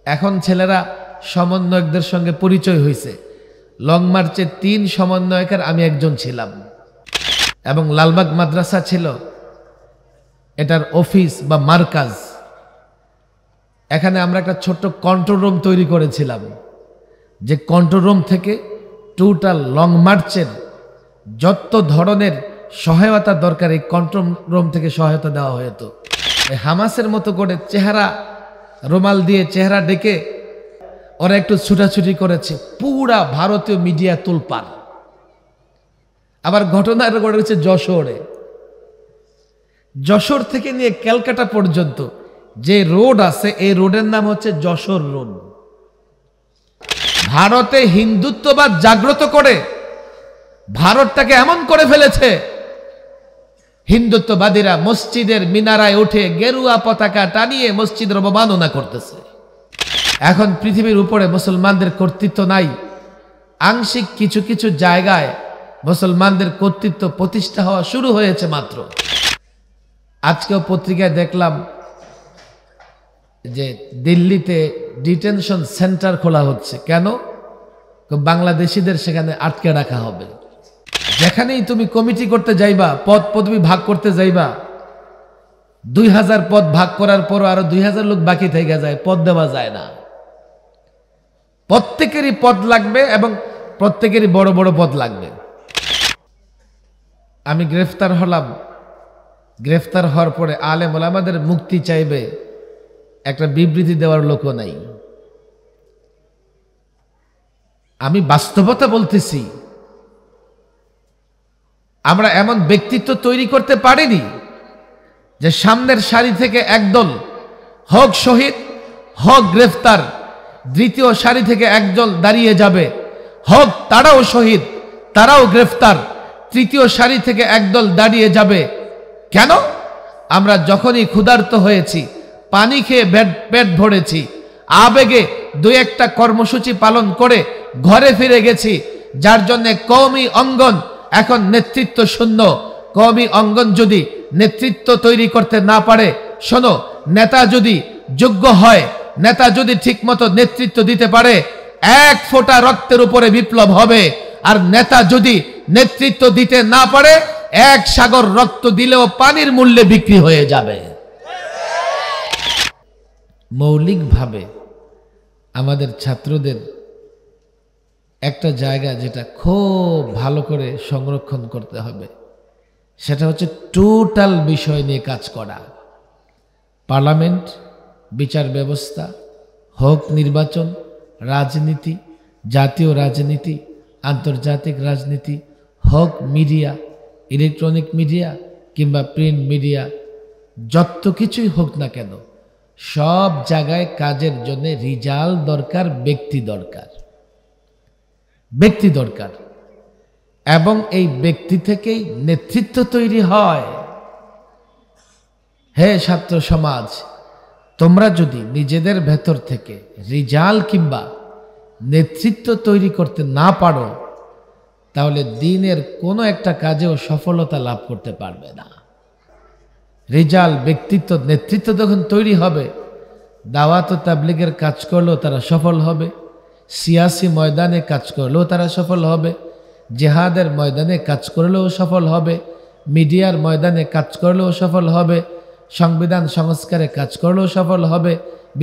এখন ছেলেরা সমন্বয়কদের সঙ্গে পরিচয় হয়েছে। লং মার্চে 3 সমন্বয়কের আমি একজন ছিলাম, এবং লালবাগ মাদ্রাসা ছিল এটার অফিস বা মার্কাজ। এখানে আমরা একটা ছোট্ট কন্ট্রোল রুম তৈরি করেছিলাম, যে কন্ট্রোল রুম থেকে টোটাল লং মার্চের যত ধরনের সহায়তা দরকার এই কন্ট্রোল রুম থেকে সহায়তা দেওয়া হতো। হামাসের মতো করে চেহারা রুমাল দিয়ে চেহারা ডেকে ওরা একটু ছুটাছুটি করেছে, পুরা ভারতীয় মিডিয়া তোলপাড়। আবার ঘটনা ঘটেছে যশোরে। যশোর থেকে নিয়ে ক্যালকাটা পর্যন্ত যে রোড আছে এই রোডের নাম হচ্ছে যশোর রোড। ভারতে হিন্দুত্ববাদ জাগ্রত করে ভারতটাকে এমন করে ফেলেছে, হিন্দুত্ববাদীরা মসজিদের মিনারায় উঠে গেরুয়া পতাকা টানিয়ে মসজিদের অবমাননা করতেছে। এখন পৃথিবীর উপরে মুসলমানদের কর্তৃত্ব নাই। আংশিক কিছু কিছু জায়গায় মুসলমানদের কর্তৃত্ব প্রতিষ্ঠা হওয়া শুরু হয়েছে মাত্র। আজকেও পত্রিকায় দেখলাম যে দিল্লিতে ডিটেনশন সেন্টার খোলা হচ্ছে। কেন? বাংলাদেশিদের সেখানে আটকে রাখা হবে। যেখানেই তুমি কমিটি করতে যাইবা, পদ পদবি ভাগ করতে যাইবা, 2000 পদ ভাগ করার পর আরো 2000 লোক বাকি থেকে যায়, পদ দেওয়া যায় না। প্রত্যেকেরই পদ লাগবে এবং প্রত্যেকেরই বড় বড় পদ লাগবে। আমি গ্রেফতার হলাম, গ্রেফতার হওয়ার পরে আলেম ওলামাদের মুক্তি চাইবে, একটা বিবৃতি দেওয়ার লোকও নাই। আমি বাস্তবতা বলতেছি, আমরা এমন ব্যক্তিত্ব তৈরি করতে পারিনি যে সামনের সারি থেকে একদল হোক শহীদ হোক গ্রেফতার, দ্বিতীয় সারি থেকে একদল দাঁড়িয়ে যাবে, হোক তারাও শহীদ তারাও গ্রেফতার, তৃতীয় সারি থেকে একদল দাঁড়িয়ে যাবে। কেন? আমরা যখনই ক্ষুধার্ত হয়েছি, পানি খেয়ে পেট ভরেছি, আবেগে 2-1টা কর্মসূচি পালন করে ঘরে ফিরে গেছি, যার জন্য কওমি অঙ্গন এখন নেতৃত্ব শূন্য। কওমি অঙ্গন যদি নেতৃত্ব তৈরি করতে না পারে, শোনো, নেতা যদি যোগ্য হয়, নেতা যদি ঠিকমতো নেতৃত্ব দিতে পারে, 1 ফোঁটা রক্তের উপরে বিপ্লব হবে। আর নেতা যদি নেতৃত্ব দিতে না পারে, 1 সাগর রক্ত দিলেও পানির মূল্যে বিক্রি হয়ে যাবে। মৌলিকভাবে আমাদের ছাত্রদের একটা জায়গা যেটা খুব ভালো করে সংরক্ষণ করতে হবে, সেটা হচ্ছে টোটাল বিষয় নিয়ে কাজ করা। পার্লামেন্ট, বিচার ব্যবস্থা, হোক নির্বাচন, রাজনীতি, জাতীয় রাজনীতি, আন্তর্জাতিক রাজনীতি, হোক মিডিয়া, ইলেকট্রনিক মিডিয়া কিংবা প্রিন্ট মিডিয়া, যত কিছুই হোক না কেন, সব জায়গায় কাজের জন্য রিজাল দরকার, ব্যক্তি দরকার, ব্যক্তি দরকার। এবং এই ব্যক্তি থেকেই নেতৃত্ব তৈরি হয়। হে ছাত্র সমাজ, তোমরা যদি নিজেদের ভেতর থেকে রিজাল কিংবা নেতৃত্ব তৈরি করতে না পারো, তাহলে দিনের কোনো একটা কাজেও সফলতা লাভ করতে পারবে না। রিজাল, ব্যক্তিত্ব, নেতৃত্ব যখন তৈরি হবে, দাওয়াত ও তাবলীগের কাজ করলেও তারা সফল হবে, সিয়াসি ময়দানে কাজ করলেও তারা সফল হবে, জেহাদের ময়দানে কাজ করলেও সফল হবে, মিডিয়ার ময়দানে কাজ করলেও সফল হবে, সংবিধান সংস্কারে কাজ করলেও সফল হবে,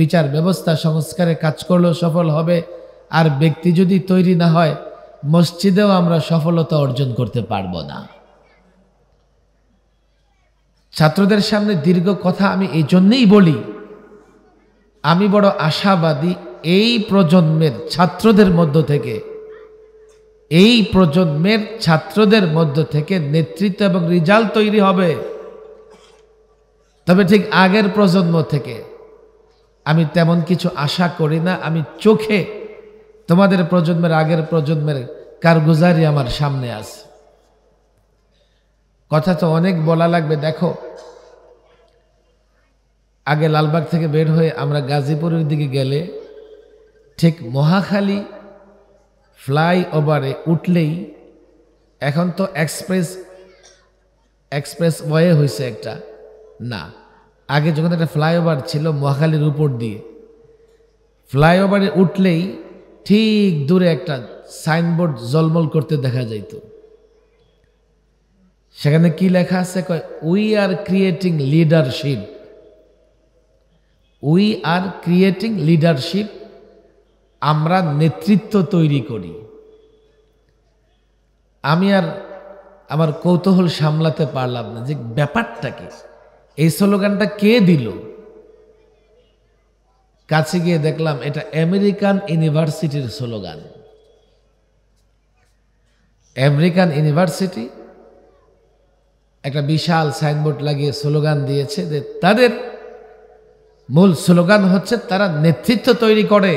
বিচার ব্যবস্থা সংস্কারে কাজ করলেও সফল হবে। আর ব্যক্তি যদি তৈরি না হয়, মসজিদেও আমরা সফলতা অর্জন করতে পারবো না। ছাত্রদের সামনে দীর্ঘ কথা আমি এই জন্যেই বলি, আমি বড় আশাবাদী এই প্রজন্মের ছাত্রদের মধ্য থেকে, এই প্রজন্মের ছাত্রদের মধ্য থেকে নেতৃত্ব এবং রিজাল্ট তৈরি হবে। তবে ঠিক আগের প্রজন্ম থেকে আমি তেমন কিছু আশা করি না। আমি চোখে তোমাদের প্রজন্মের, আগের প্রজন্মের কারগুজারি আমার সামনে আছে। কথা তো অনেক বলা লাগবে। দেখো, আগে লালবাগ থেকে বের হয়ে আমরা গাজীপুরের দিকে গেলে, ঠিক মহাখালী ফ্লাইওভারে উঠলেই, এখন তো এক্সপ্রেস ওয়ে হয়েছে একটা, না, আগে যখন একটা ফ্লাইওভার ছিল মহাখালীর উপর দিয়ে, ফ্লাইওভারে উঠলেই ঠিক দূরে একটা সাইনবোর্ড জলমল করতে দেখা যাইত। সেখানে কি লেখা আছে? কয়, we are creating leadership, we are creating leadership, আমরা নেতৃত্ব তৈরি করি। আমি আর আমার কৌতূহল সামলাতে পারলাম না যে ব্যাপারটা কি, এই স্লোগানটা কে দিল। কাছে গিয়ে দেখলাম এটা আমেরিকান ইউনিভার্সিটির স্লোগান। আমেরিকান ইউনিভার্সিটি একটা বিশাল সাইনবোর্ড লাগিয়ে স্লোগান দিয়েছে যে তাদের মূল স্লোগান হচ্ছে তারা নেতৃত্ব তৈরি করে,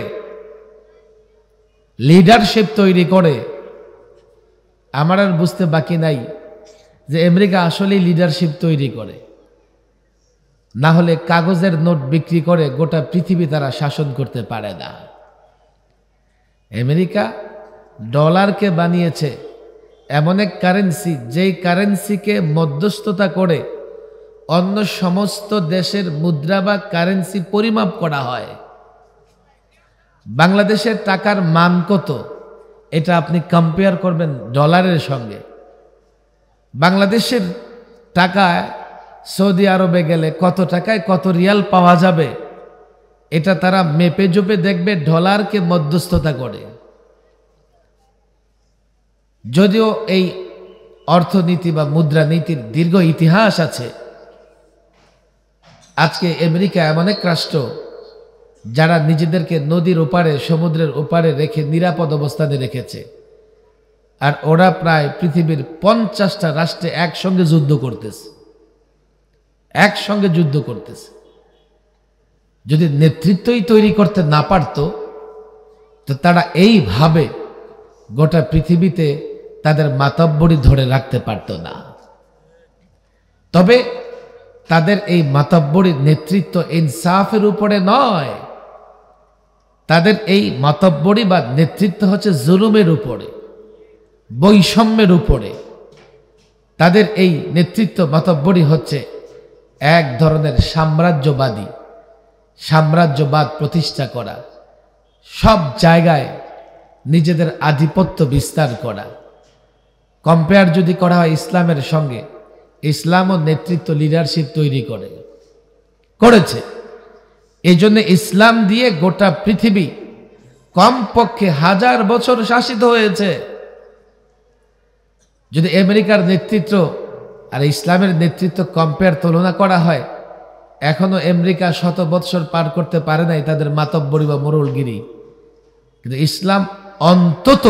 লিডারশিপ তৈরি করে। আমার আর বুঝতে বাকি নাই যে আমেরিকা আসলেই লিডারশিপ তৈরি করে, না হলে কাগজের নোট বিক্রি করে গোটা পৃথিবী তারা শাসন করতে পারে না। আমেরিকা ডলারকে বানিয়েছে এমন এক কারেন্সি, যেই কারেন্সিকে মধ্যস্থতা করে অন্য সমস্ত দেশের মুদ্রা বা কারেন্সি পরিমাপ করা হয়। বাংলাদেশের টাকার মান কত, এটা আপনি কম্পেয়ার করবেন ডলারের সঙ্গে। বাংলাদেশের টাকায় সৌদি আরবে গেলে কত টাকায় কত রিয়াল পাওয়া যাবে, এটা তারা মেপে জোপে দেখবে, ডলারকে মধ্যস্থতা করে। যদিও এই অর্থনীতি বা মুদ্রানীতির দীর্ঘ ইতিহাস আছে, আজকে আমেরিকা এমন এক রাষ্ট্র যারা নিজেদেরকে নদীর ওপারে, সমুদ্রের ওপারে রেখে নিরাপদ অবস্থানে রেখেছে। আর ওরা প্রায় পৃথিবীর 50টা রাষ্ট্রে একসঙ্গে যুদ্ধ করতেছে, একসঙ্গে যুদ্ধ করতেছে। যদি নেতৃত্বই তৈরি করতে না পারত, তো তারা এইভাবে গোটা পৃথিবীতে তাদের মাতব্বরি ধরে রাখতে পারত না। তবে তাদের এই মাতব্বরির নেতৃত্ব ইনসাফের উপরে নয়, তাদের এই মাতব্বরি বা নেতৃত্ব হচ্ছে জুলুমের উপরে, বৈষম্যের উপরে। তাদের এই নেতৃত্ব মাতব্বরি হচ্ছে এক ধরনের সাম্রাজ্যবাদ প্রতিষ্ঠা করা, সব জায়গায় নিজেদের আধিপত্য বিস্তার করা। কম্পেয়ার যদি করা হয় ইসলামের সঙ্গে, ইসলামও নেতৃত্ব, লিডারশিপ তৈরি করেছে। এই জন্য ইসলাম দিয়ে গোটা পৃথিবী কমপক্ষে 1000 বছর শাসিত হয়েছে। যদি আমেরিকার নেতৃত্ব আর ইসলামের নেতৃত্ব কম্পেয়ার, তুলনা করা হয়, এখনো আমেরিকা 100 বৎসর পার করতে পারে নাই তাদের মাতব্বরি বা মোড়লগিরি। কিন্তু ইসলাম অন্তত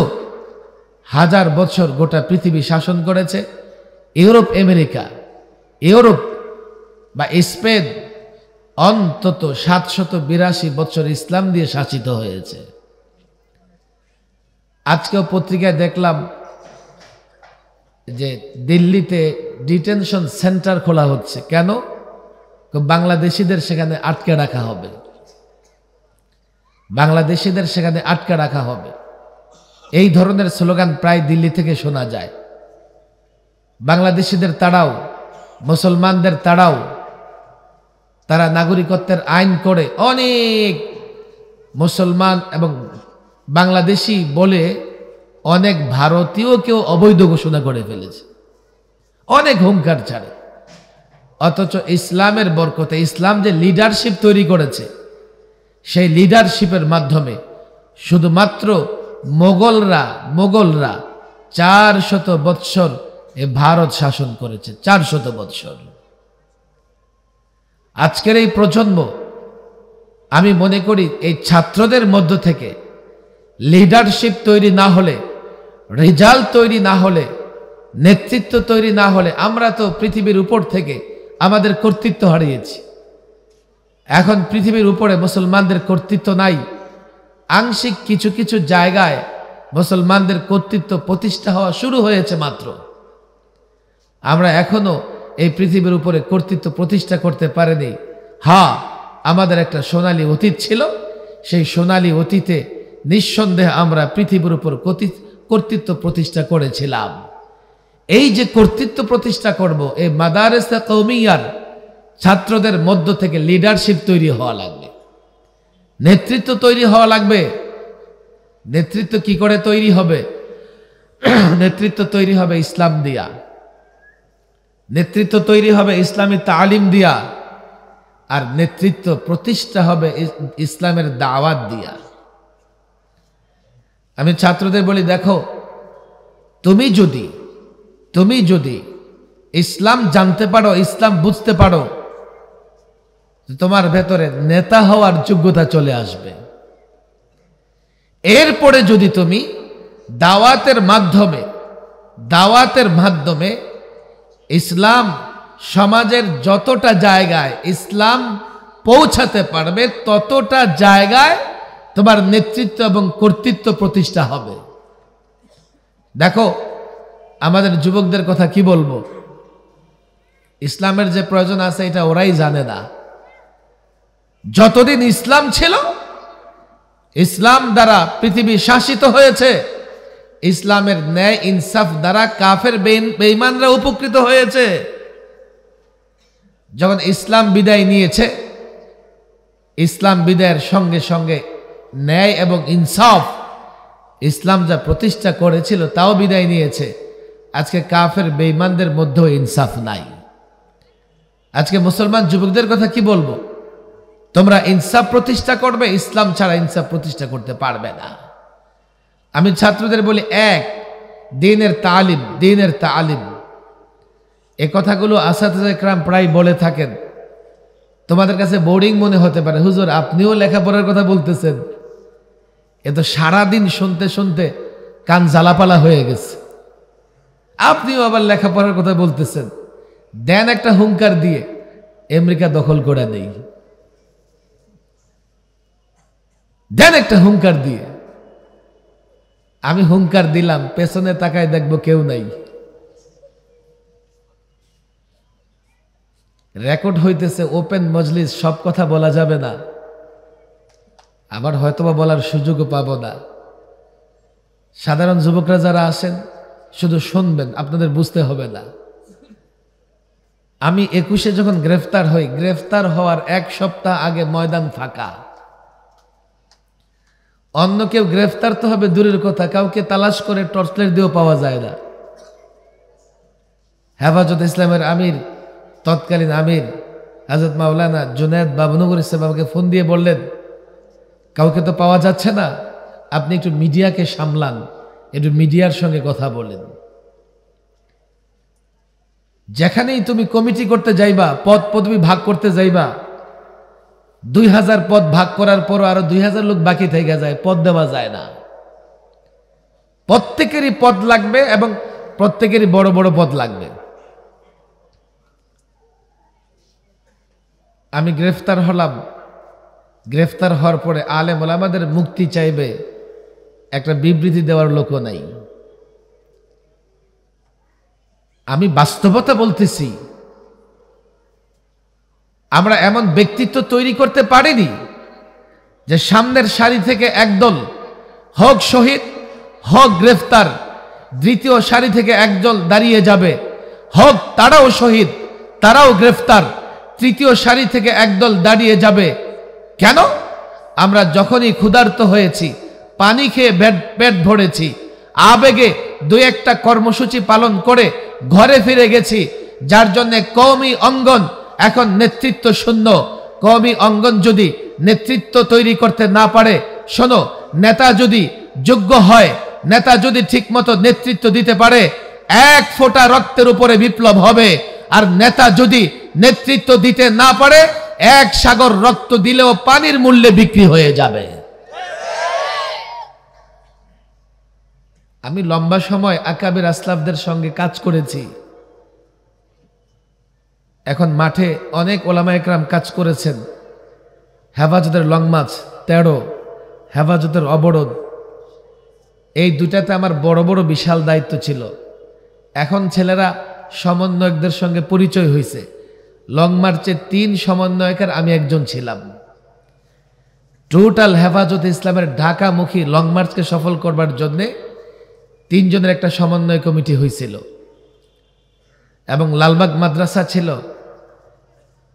1000 বছর গোটা পৃথিবী শাসন করেছে। ইউরোপ বা স্পেন অন্তত 782 বছর ইসলাম দিয়ে শাসিত হয়েছে। আজকেও পত্রিকায় দেখলাম যে দিল্লিতে ডিটেনশন সেন্টার খোলা হচ্ছে। কেন? বাংলাদেশিদের সেখানে আটকে রাখা হবে, বাংলাদেশিদের সেখানে আটকে রাখা হবে। এই ধরনের স্লোগান প্রায় দিল্লি থেকে শোনা যায়। বাংলাদেশিদের তাড়াও, মুসলমানদের তাড়াও। তারা নাগরিকত্বের আইন করে অনেক মুসলমান এবং বাংলাদেশি বলে অনেক ভারতীয়কেও অবৈধ ঘোষণা করে ফেলেছে, অনেক হুঙ্কার ছাড়ে। অথচ ইসলামের বরকতে, ইসলাম যে লিডারশিপ তৈরি করেছে, সেই লিডারশিপের মাধ্যমে শুধুমাত্র মোগলরা 400 বৎসর এ ভারত শাসন করেছে, 400 বৎসর। আজকের এই প্রজন্ম, আমি মনে করি এই ছাত্রদের মধ্য থেকে লিডারশিপ তৈরি না হলে, রেজাল্ট তৈরি না হলে, নেতৃত্ব তৈরি না হলে, আমরা তো পৃথিবীর উপর থেকে আমাদের কর্তৃত্ব হারিয়েছি। এখন পৃথিবীর উপরে মুসলমানদের কর্তৃত্ব নাই। আংশিক কিছু কিছু জায়গায় মুসলমানদের কর্তৃত্ব প্রতিষ্ঠা হওয়া শুরু হয়েছে মাত্র। আমরা এখনো এই পৃথিবীর উপরে কর্তৃত্ব প্রতিষ্ঠা করতে পারিনি। হ্যাঁ, আমাদের একটা সোনালী অতীত ছিল, সেই সোনালী অতীতে নিঃসন্দেহে আমরা পৃথিবীর উপর কর্তৃত্ব প্রতিষ্ঠা করেছিলাম। এই যে কর্তৃত্ব প্রতিষ্ঠা করব, এই মাদারেসে কওমিয়ার ছাত্রদের মধ্য থেকে লিডারশিপ তৈরি হওয়া লাগবে। নেতৃত্ব তৈরি হওয়া লাগবে। নেতৃত্ব কি করে তৈরি হবে? নেতৃত্ব তৈরি হবে ইসলাম দিয়া, নেতৃত্ব তৈরি হবে ইসলামী তালিম দিয়া, আর নেতৃত্ব প্রতিষ্ঠা হবে ইসলামের দাওয়াত দিয়া। আমি ছাত্রদের বলি, দেখো, তুমি যদি ইসলাম জানতে পারো, ইসলাম বুঝতে পারো, তোমার ভেতরে নেতা হওয়ার যোগ্যতা চলে আসবে। এরপরে যদি তুমি দাওয়াতের মাধ্যমে ইসলাম সমাজের যতটা জায়গায় ইসলাম পৌঁছাতে পারবে, ততটা জায়গায় তোমার নেতৃত্ব এবং কর্তৃত্ব প্রতিষ্ঠা হবে। দেখো, আমাদের যুবকদের কথা কি বলবো, ইসলামের যে প্রয়োজন আছে এটা ওরাই জানে না। যতদিন ইসলাম ছিল, ইসলাম দ্বারা পৃথিবী শাসিত হয়েছে, ইসলামের ন্যায় ইনসাফ দ্বারা কাফের বেঈমানরা উপকৃত হয়েছে। যখন ইসলাম বিদায় নিয়েছে, ইসলাম বিদায়ের সঙ্গে সঙ্গে ন্যায় এবং ইনসাফ ইসলাম যা প্রতিষ্ঠা করেছিল তাও বিদায় নিয়েছে। আজকে কাফের বেঈমানদের মধ্যেও ইনসাফ নাই। আজকে মুসলমান যুবকদের কথা কি বলবো, তোমরা ইনসাফ প্রতিষ্ঠা করবে, ইসলাম ছাড়া ইনসাফ প্রতিষ্ঠা করতে পারবে না। আমি ছাত্রদের বলি, এক, দ্বীনের তালিম। এ কথাগুলো আসাতিজা ইকরাম প্রায় বলে থাকেন। তোমাদের কাছে বোরিং মনে হতে পারে, হুজুর আপনিও লেখাপড়ার কথা বলতেছেন। এ তো সারাদিন শুনতে শুনতে কান জ্বালাপালা হয়ে গেছে, আপনিও আবার লেখাপড়ার কথা বলতেছেন। দেন একটা হুঙ্কার দিয়ে আমেরিকা দখল করে নেই, দেন একটা হুঙ্কার দিয়ে। আমি হুঙ্কার দিলাম, পেছনে তাকায় দেখবো কেউ নাই। রেকর্ড হইতেছে, ওপেন মজলিস, সব কথা বলা যাবে না, আবার হয়তোবা বলার সুযোগও পাবো না। সাধারণ যুবকরা যারা আসেন শুধু শুনবেন, আপনাদের বুঝতে হবে না। আমি 21-এ যখন গ্রেফতার হই, গ্রেফতার হওয়ার 1 সপ্তাহ আগে ময়দান ফাঁকা। অন্য কেউ গ্রেফতার তো হবে দূরের কথা, কাউকে তালাশ করে টর্চলাইট দিয়েও পাওয়া যায় না। হেফাজত ইসলামের আমির, তৎকালীন আমির হযরত মাওলানা জুনায়েদ বাবনগর সাহেব আমাকে ফোন দিয়ে বললেন, কাউকে তো পাওয়া যাচ্ছে না, আপনি একটু মিডিয়াকে সামলান, একটু মিডিয়ার সঙ্গে কথা বলেন। যেখানেই তুমি কমিটি করতে যাইবা, পদ পদবি ভাগ করতে যাইবা, 2000 পদ ভাগ করার পর আরো 2000 লোক বাকি থেকে যায়, পদ দেওয়া যায় না। প্রত্যেকেরই পদ লাগবে এবং প্রত্যেকেরই বড় বড় পদ লাগবে। আমি গ্রেফতার হলাম। গ্রেফতার হওয়ার পরে আলেম ওলামাদের মুক্তি চাইবে, একটা বিবৃতি দেওয়ার লোকও নাই। আমি বাস্তবতা বলতেছি, আমরা এমন ব্যক্তিত্ব তৈরি করতে পারিনি যে সামনের সারি থেকে একদল হোক শহীদ, হোক গ্রেফতার, দ্বিতীয় সারি থেকে একদল দাঁড়িয়ে যাবে, হোক তারাও শহীদ, তারাও গ্রেফতার, তৃতীয় সারি থেকে একদল দাঁড়িয়ে যাবে। কেন? আমরা যখনই ক্ষুধার্ত হয়েছি, পানি খেয়ে পেট ভরেছি, আবেগে 2-1টা কর্মসূচি পালন করে ঘরে ফিরে গেছি, যার জন্য কওমি অঙ্গন এখন নেতৃত্ব শূন্য। কওমি অঙ্গন যদি নেতৃত্ব তৈরি করতে না পারে, শোনো, নেতা যদি যোগ্য হয়, নেতা যদি ঠিকমতো নেতৃত্ব দিতে পারে, 1 ফোঁটা রক্তের উপরে বিপ্লব হবে। আর নেতা যদি নেতৃত্ব দিতে না পারে, 1 সাগর রক্ত দিলেও পানির মূল্যে বিক্রি হয়ে যাবে। আমি লম্বা সময় আকাবির আসলাফদের সঙ্গে কাজ করেছি। এখন মাঠে অনেক ওলামা একরাম কাজ করেছেন। হেফাজতের লং মার্চ 13, হেফাজতের অবরোধ, এই দুটাতে আমার বড় বড় বিশাল দায়িত্ব ছিল। এখন ছেলেরা সমন্বয়কদের সঙ্গে পরিচয় হয়েছে। লং মার্চে 3 সমন্বয়কের আমি একজন ছিলাম। টোটাল হেফাজত ইসলামের ঢাকামুখী লং মার্চকে সফল করবার জন্যে 3 জনের একটা সমন্বয় কমিটি হয়েছিল। এবং লালবাগ মাদ্রাসা ছিল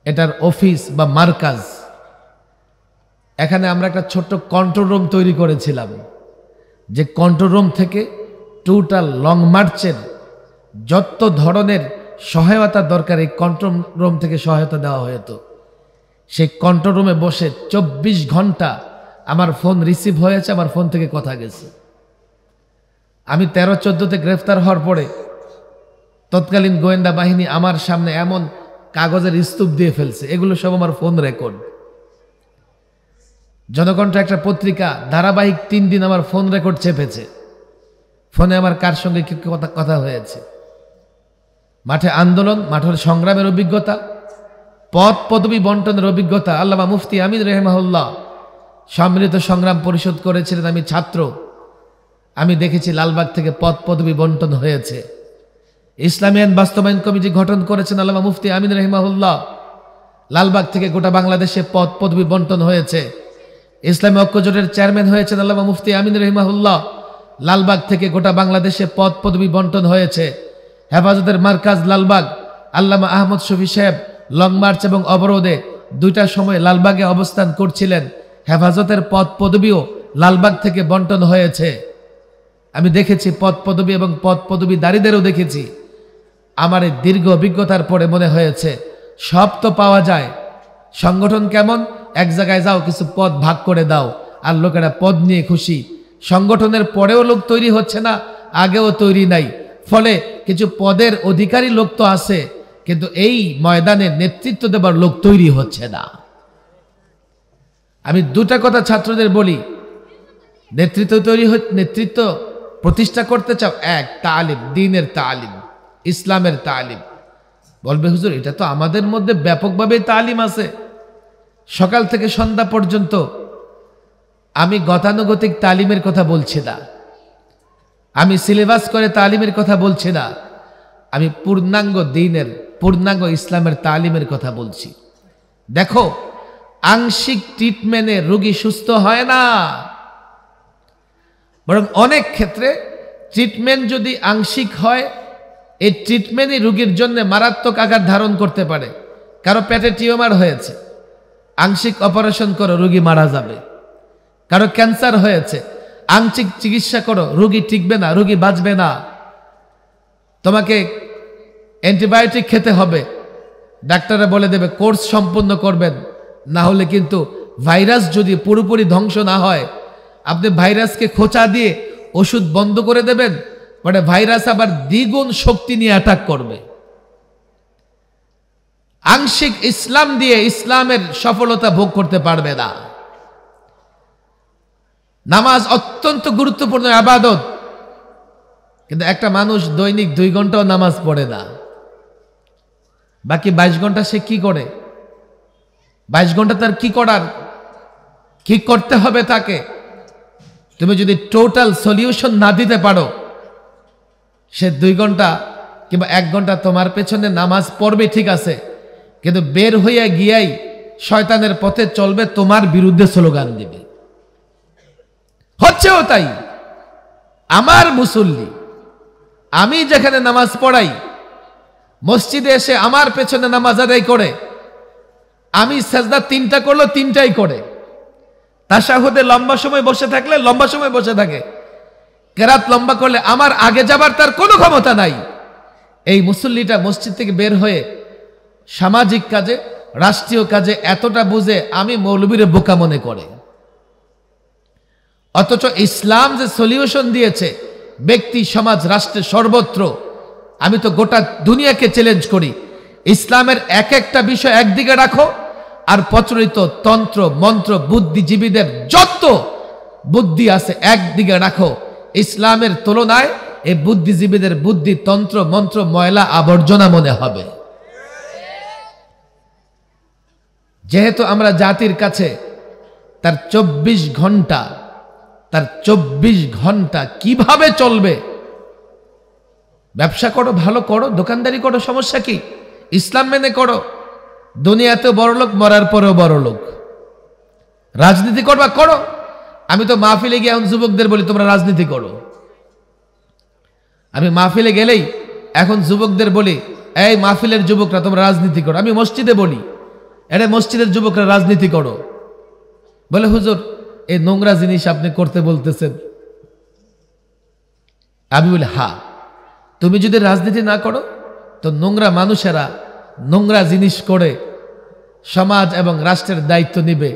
এটার অফিস বা মার্কাজ। এখানে আমরা একটা ছোট্ট কন্ট্রোল রুম তৈরি করেছিলাম, যে কন্ট্রোল রুম থেকে টোটাল লং মার্চের যত ধরনের সহায়তা দরকার এই কন্ট্রোল রুম থেকে সহায়তা দেওয়া হতো। সেই কন্ট্রোল রুমে বসে 24 ঘন্টা আমার ফোন রিসিভ হয়েছে, আমার ফোন থেকে কথা গেছে। আমি 13-14তে গ্রেফতার হওয়ার পরে তৎকালীন গোয়েন্দা বাহিনী আমার সামনে এমন কাগজের স্তূপ দিয়ে ফেলছে, এগুলো সব আমার ফোন রেকর্ড। জনকণ্ঠ একটা পত্রিকা ধারাবাহিক 3 দিন আমার ফোন রেকর্ড চেপেছে, ফোনে আমার কার সঙ্গে কি কথা হয়েছে। মাঠে আন্দোলন, মাঠের সংগ্রামের অভিজ্ঞতা, পদ পদবী বন্টনের অভিজ্ঞতা। আল্লামা মুফতি আমিন রাহিমাহুল্লাহ সম্মিলিত সংগ্রাম পরিষদ করেছিলেন, আমি ছাত্র, আমি দেখেছি লালবাগ থেকে পদ পদবী বন্টন হয়েছে। ইসলামী আইন বাস্তবায়ন কমিটি গঠন করেছেন আল্লামা মুফতি আমিন রাহিমাহুল্লাহ, লালবাগ থেকে গোটা বাংলাদেশে পদ পদবী বন্টন হয়েছে। ইসলামী ঐক্যজোটের চেয়ারম্যান হয়েছেন আল্লামা মুফতি আমিন রাহিমাহুল্লাহ, লালবাগ থেকে গোটা বাংলাদেশে পদ পদবী বন্টন হয়েছে। হেফাজতের মার্কাজ লালবাগ, আল্লামা আহমদ শফি সাহেব লং মার্চ এবং অবরোধে 2টার সময় লালবাগে অবস্থান করছিলেন, হেফাজতের পদ পদবীও লালবাগ থেকে বন্টন হয়েছে। আমি দেখেছি পদ পদবী এবং পদ পদবীধারীদেরও দেখেছি। আমার এই দীর্ঘ অভিজ্ঞতার পরে মনে হয়েছে সব তো পাওয়া যায়, সংগঠন কেমন, এক জায়গায় যাও কিছু পদ ভাগ করে দাও আর লোকেরা পদ নিয়ে খুশি। সংগঠনের পরেও লোক তৈরি হচ্ছে না, আগেও তৈরি নাই, ফলে কিছু পদের অধিকারী লোক তো আছে, কিন্তু এই ময়দানে নেতৃত্ব দেবার লোক তৈরি হচ্ছে না। আমি 2টা কথা ছাত্রদের বলি, নেতৃত্ব প্রতিষ্ঠা করতে চাও, এক তালিম, দ্বীনের তালিম, ইসলামের তালিম। বলবে হুজুর এটা তো আমাদের মধ্যে ব্যাপকভাবে তালিম আছে, সকাল থেকে সন্ধ্যা পর্যন্ত। আমি গতানুগতিক তালিমের কথা বলছি না, আমি সিলেবাস করে তালিমের কথা বলছি না, আমি পূর্ণাঙ্গ দ্বীনের, পূর্ণাঙ্গ ইসলামের তালিমের কথা বলছি। দেখো, আংশিক ট্রিটমেন্টে রোগী সুস্থ হয় না, বরং অনেক ক্ষেত্রে ট্রিটমেন্ট যদি আংশিক হয়, এই ট্রিটমেন্টই রোগীর জন্য মারাত্মক আঘাত ধারণ করতে পারে। কারো পেটে টিউমার হয়েছে, আংশিক অপারেশন করো, রোগী মারা যাবে। কারো ক্যান্সার হয়েছে, আংশিক চিকিৎসা করো, রোগী টিকবে না, রোগী বাঁচবে না। তোমাকে অ্যান্টিবায়োটিক খেতে হবে, ডাক্তাররা বলে দেবে কোর্স সম্পূর্ণ করবেন, না হলে কিন্তু ভাইরাস যদি পুরোপুরি ধ্বংস না হয়, আপনি ভাইরাসকে খোঁচা দিয়ে ওষুধ বন্ধ করে দেবেন, মানে ভাইরাস আবার দ্বিগুণ শক্তি নিয়ে অ্যাটাক করবে। আংশিক ইসলাম দিয়ে ইসলামের সফলতা ভোগ করতে পারবে না। নামাজ অত্যন্ত গুরুত্বপূর্ণ ইবাদত, কিন্তু একটা মানুষ দৈনিক 2 ঘন্টাও নামাজ পড়ে না, বাকি 22 ঘন্টা সে কি করে? 22 ঘন্টা তার কি করার, কি করতে হবে তাকে? তুমি যদি টোটাল সলিউশন না দিতে পারো, সে 2 ঘন্টা কিংবা 1 ঘন্টা তোমার পেছনে নামাজ পড়বে ঠিক আছে, কিন্তু বের হইয়া গিয়াই শয়তানের পথে চলবে, তোমার বিরুদ্ধে স্লোগান দিবে। হচ্ছেও তাই। আমার মুসল্লি, আমি যেখানে নামাজ পড়াই, মসজিদে এসে আমার পেছনে নামাজ আদায় করে, আমি সাজদা 3টা করলো 3টাই করে, তাশাহুদে লম্বা সময় বসে থাকলে লম্বা সময় বসে থাকে, কেরাত লম্বা করলে আমার আগে যাবার তার কোনো ক্ষমতা নাই। এই মুসল্লিটা মসজিদ থেকে বের হয়ে সামাজিক কাজে, রাষ্ট্রীয় কাজে এতটা বুঝে আমি মৌলবীরে বোকা মনে করে। অথচ ইসলাম যে সলিউশন দিয়েছে ব্যক্তি, সমাজ, রাষ্ট্রের সর্বত্র, আমি তো গোটা দুনিয়াকে চ্যালেঞ্জ করি, ইসলামের এক একটা বিষয় একদিকে রাখো, আর প্রচলিত তন্ত্র মন্ত্র বুদ্ধিজীবীদের যত বুদ্ধি আছে একদিকে রাখো। ইসলামের তুলনায় এই বুদ্ধিজীবীদের বুদ্ধি, তন্ত্র মন্ত্র ময়লা আবর্জনা মনে হবে। যেহেতু আমরা জাতির কাছে তার 24 ঘন্টা কিভাবে চলবে, ব্যবসা করো, ভালো করো, দোকানদারি করো, সমস্যা কি? ইসলাম মেনে করো, দুনিয়াতে বড় লোক, মরার পরেও বড় লোক। রাজনীতি করবা, করো। আমি তো মাহফিলে গিয়ে এখন যুবকদের বলি তোমরা রাজনীতি করো। আমি মাহফিলে গেলেই এখন যুবকদের বলি, এই মাহফিলের যুবকরা তোমরা রাজনীতি করো। আমি মসজিদে বলি, এরে মসজিদের যুবকরা রাজনীতি করো। বলে হুজুর এই নোংরা জিনিস আপনি করতে বলতেছেন। আমি বলি হ্যাঁ, তুমি যদি রাজনীতি না করো তো নোংরা মানুষেরা নোংরা জিনিস করে সমাজ এবং রাষ্ট্রের দায়িত্ব নিবে।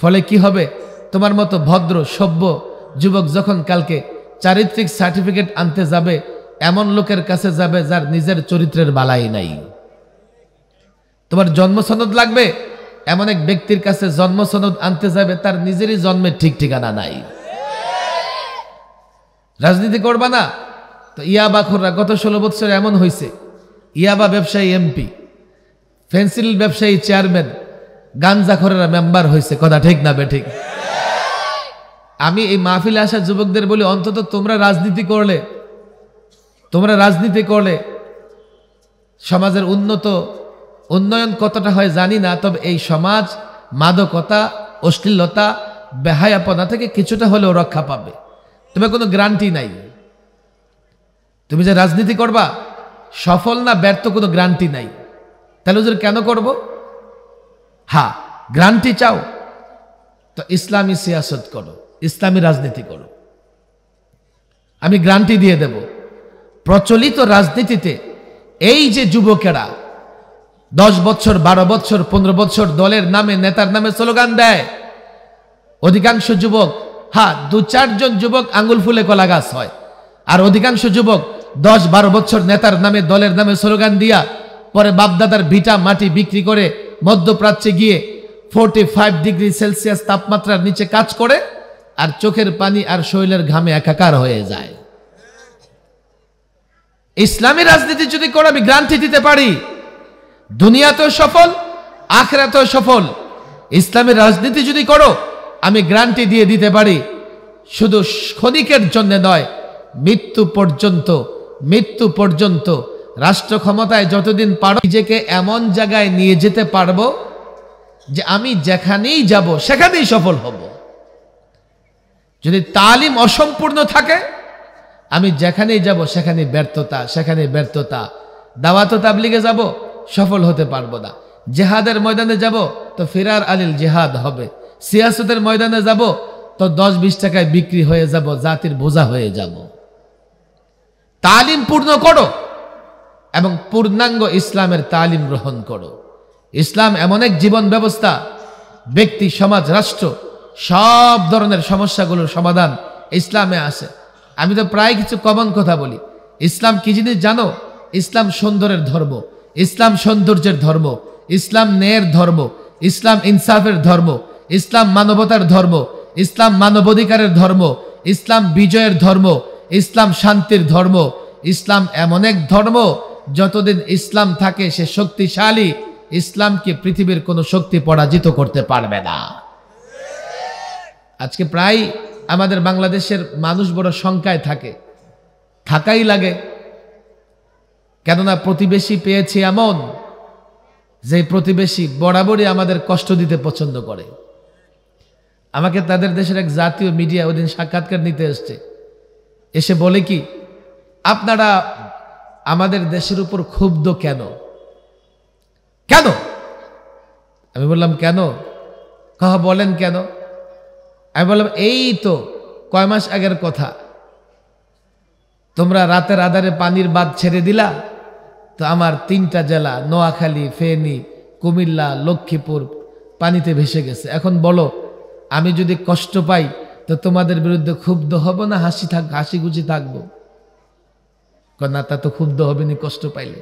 ফলে কি হবে, তোমার মতো ভদ্র সভ্য যুবক যখন কালকে চারিত্রিক সার্টিফিকেট আনতে যাবে, এমন লোকের কাছে যাবে যার নিজের চরিত্রের বালাই নাই। তোমার জন্ম সনদ লাগবে, এমন এক ব্যক্তির কাছে জন্ম সনদ আনতে যাবে তার নিজেরই জন্মের ঠিক ঠিকানা নাই। রাজনীতি করবা না তো ইয়াবা খোররা গত 16 বছর এমন হয়েছে, ইয়াবা ব্যবসায়ী এমপি, ফেন্সিল ব্যবসায়ী চেয়ারম্যান, গাঞ্জাখোরেরা মেম্বার হয়েছে। কথা ঠিক না বেঠিক? আমি এই মাহফিলে আসা যুবকদের বলি, অন্তত তোমরা রাজনীতি করলে সমাজের উন্নয়ন কতটা হয় জানি না, তবে এই সমাজ মাদকতা, অশ্লীলতা, বেহায়াপনা থেকে কিছুটা হলেও রক্ষা পাবে। তবে কোনো গ্যারান্টি নাই। তুমি যে রাজনীতি করবা সফল না ব্যর্থ কোনো গ্যারান্টি নাই। তাহলে হুজুর কেন করব? হ্যাঁ, গ্যারান্টি চাও তো ইসলামী সিয়াসত করো, ইসলামী রাজনীতি করো। আমি গ্যারান্টি দিয়ে দেব, প্রচলিত রাজনীতিতে এই যে যুবকেরা 10 বছর 12 বছর 15 বছর দলের নামে নেতার নামে স্লোগান দেয়, অধিকাংশ যুবক, হ্যাঁ 2-4 জন যুবক আঙ্গুল ফুলে কলা গাছ হয়, আর অধিকাংশ যুবক 10-12 বছর নেতার নামে দলের নামে স্লোগান দিয়া পরে বাপদাদার ভিটা মাটি বিক্রি করে মধ্যপ্রাচ্যে গিয়ে 45 ডিগ্রি সেলসিয়াস তাপমাত্রার নিচে কাজ করে আর চোখের পানি আর শরীরের ঘামে একাকার হয়ে যায়। ইসলামী রাজনীতি যদি করে আমি গ্যারান্টি দিতে পারি দুনিয়াতেও সফল, আখিরাতেও সফল। ইসলামী রাজনীতি যদি করো আমি গ্যারান্টি দিয়ে দিতে পারি শুধু ক্ষণিকের জন্য নয়, মৃত্যু পর্যন্ত রাষ্ট্র ক্ষমতায় যতদিন পারো নিজেকে এমন জায়গায় নিয়ে যেতে পারবো যে আমি যেখানেই যাব সেখানেই সফল হব। যদি তালিম অসম্পূর্ণ থাকে আমি যেখানেই যাব সেখানে ব্যর্থতা। দাওয়াত তাবলিগে যাব, সফল হতে পারবো না। জিহাদের ময়দানে যাব তো ফিরার আলিল জিহাদ হবে। সিয়াসতের ময়দানে যাব তো 10-20 টাকায় বিক্রি হয়ে যাব, জাতির বোঝা হয়ে যাব। তালিম পূর্ণ করো এবং পূর্ণাঙ্গ ইসলামের তালিম গ্রহণ করো। ইসলাম এমন এক জীবন ব্যবস্থা, ব্যক্তি, সমাজ, রাষ্ট্র সব ধরনের সমস্যাগুলোর সমাধান ইসলামে আসে। আমি তো প্রায় কিছু কমন কথা বলি। ইসলাম কি জিনিস জানো? ইসলাম সুন্দরের ধর্ম, ইসলাম সৌন্দর্যের ধর্ম, ইসলাম ন্যায়ের ধর্ম, ইসলাম ইনসাফের ধর্ম, ইসলাম মানবতার ধর্ম, ইসলাম মানবাধিকারের ধর্ম, ইসলাম বিজয়ের ধর্ম, ইসলাম শান্তির ধর্ম। ইসলাম এমন এক ধর্ম যতদিন ইসলাম থাকে সে শক্তিশালী। ইসলামকে পৃথিবীর কোনো শক্তি পরাজিত করতে পারবে না। আজকে প্রায় আমাদের বাংলাদেশের মানুষ বড় শঙ্কায় থাকে, থাকাই লাগে। কেননা প্রতিবেশী পেয়েছি এমন যে প্রতিবেশী বরাবরই আমাদের কষ্ট দিতে পছন্দ করে। আমাকে তাদের দেশের এক জাতীয় মিডিয়া ওদিন সাক্ষাৎকার নিতে এসছে, এসে বলে কি আপনারা আমাদের দেশের উপর ক্ষুব্ধ কেন? আমি বললাম কেন? বলেন কেন? আমি বললাম এই তো কয় মাস আগের কথা, তোমরা রাতের আধারে পানির বাঁধ ছেড়ে দিলা, তো আমার 3টা জেলা নোয়াখালী, ফেনী, কুমিল্লা, লক্ষ্মীপুর পানিতে ভেসে গেছে। এখন বলো আমি যদি কষ্ট পাই তো তোমাদের বিরুদ্ধে ক্ষুব্ধ হব না হাসি খুশি থাকবো? না, তা তো ক্ষুব্ধ হবেনি কষ্ট পাইলে।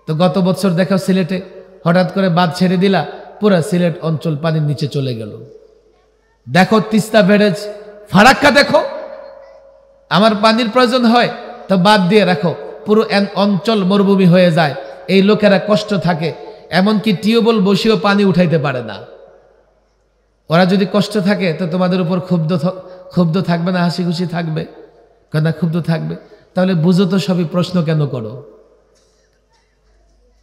তো গত বছর দেখো সিলেটে হঠাৎ করে বাঁধ ছেড়ে দিলা, পুরা সিলেট অঞ্চল পানির নিচে চলে গেল। দেখো তিস্তা ব্যারেজ, ফারাক্কা দেখো, আমার পানির প্রয়োজন হয় তো বাদ দিয়ে রাখো, পুরো অঞ্চল মরুভূমি হয়ে যায়। এই লোকেরা কষ্ট থাকে, এমনকি টিউবওয়েল বসিয়েও পানি উঠাইতে পারে না। ওরা যদি কষ্ট থাকে তো তোমাদের উপর ক্ষুব্ধ থাকবে না হাসি খুশি থাকবে? কেন ক্ষুব্ধ থাকবে? তাহলে বুঝো তো সবই প্রশ্ন কেন করো?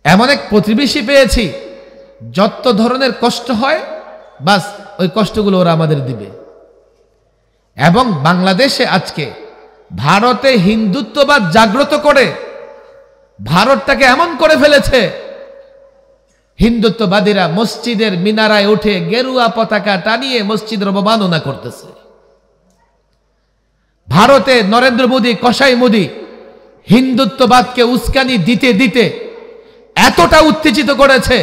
এমন এক প্রতিবেশী পেয়েছি যত ধরনের কষ্ট হয় বাস ওই কষ্টগুলো ওরা আমাদের দিবে। এবং বাংলাদেশে আজকে ভারতে হিন্দুত্ববাদ জাগ্রত করে ভারতটাকে এমন করে ফেলেছে হিন্দুত্ববাদীরা মসজিদের মিনারায় উঠে গেরুয়া পতাকা টানিয়ে মসজিদের অবমাননা করতেছে। ভারতে নরেন্দ্র মোদী, কসাই মোদী হিন্দুত্ববাদকে উস্কানি দিতে দিতে এতটা উত্তেজিত করেছে,